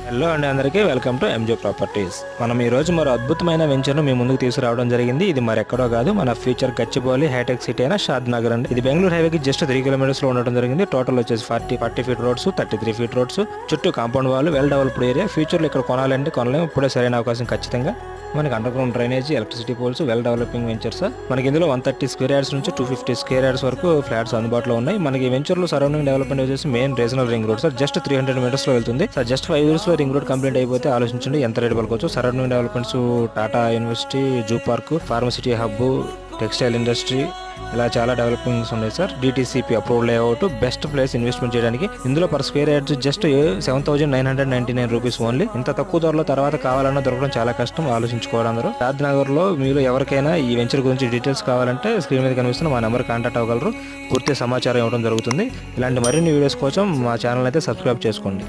Hello అండి, అందరికీ welcome to M J properties. మనం ఈ రోజు మరో అద్భుతమైన వెంచర్ను మీ ముందుకు తీసుకురావడం జరిగింది. ఇది మరి ఎక్కడో కాదు, మన ఫ్యూచర్ గచ్చిబౌలి హైటెక్ సిటీ అయిన షాద్ నగర్ అండి. ఇది బెంగళూరు హైవేకి జస్ట్ 3 కిలోమీటర్స్ లో ఉండడం జరిగింది. టోటల్ వచ్చేసి 40 ఫీట్ రోడ్స్, 33 ఫీట్ రోడ్స్, చుట్టూ కాంపౌండ్ వాళ్ళు, వెల్ డెవలప్డ్ ఏరియా. ఫ్యూచర్ లో ఇక్కడ కొనాలంటే కొనలేము, ఇప్పుడే సరైన అవకాశం ఖచ్చితంగా. మనకి underground drainage, electricity poles, well developing ventures. మనకి ఇందులో 130 స్క్వేర్ యార్డ్స్ నుంచి 250 స్క్వేర్ యార్డ్స్ వరకు ఫ్లాట్స్ అందుబాటులో ఉన్నాయి. మనకి వెంచర్ లో సరౌండింగ్ డెవలప్మెంట్ వచ్చేసి main regional ring road sir, just 300 metres లో వెళ్తుంది సార్. జస్ట్ 5 years లో రింగ్ రోడ్ కంప్లీట్ అయిపోతే ఆలోచించండి ఎంత రేట్ పలుకోవచ్చు. Surrounding developments, Tata university, zoo park, pharma city hub, textile industry, ఇలా చాలా డెవలపింగ్స్ ఉన్నాయి sir. DTCP approved layout, best place investment చేయడానికి. ఇందులో per square yard just 7,999 rupees only. ఇంత తక్కువ ధరలో తర్వాత కావాలన్నా దొరకడం చాలా కష్టం, ఆలోచించుకోవాలి అందరూ. షాద్ నగర్ లో మీరు ఎవరికైనా ఈ వెంచర్ గురించి డీటెయిల్స్ కావాలంటే స్క్రీన్ మీద కనిపిస్తున్న మా నెంబర్ కాంటాక్ట్ అవ్వగలరు. పూర్తి సమాచారం ఇవ్వడం జరుగుతుంది. ఇలాంటి మరిన్ని వీడియోస్ కోసం మా ఛానల్ అయితే సబ్స్క్రైబ్ చేసుకోండి.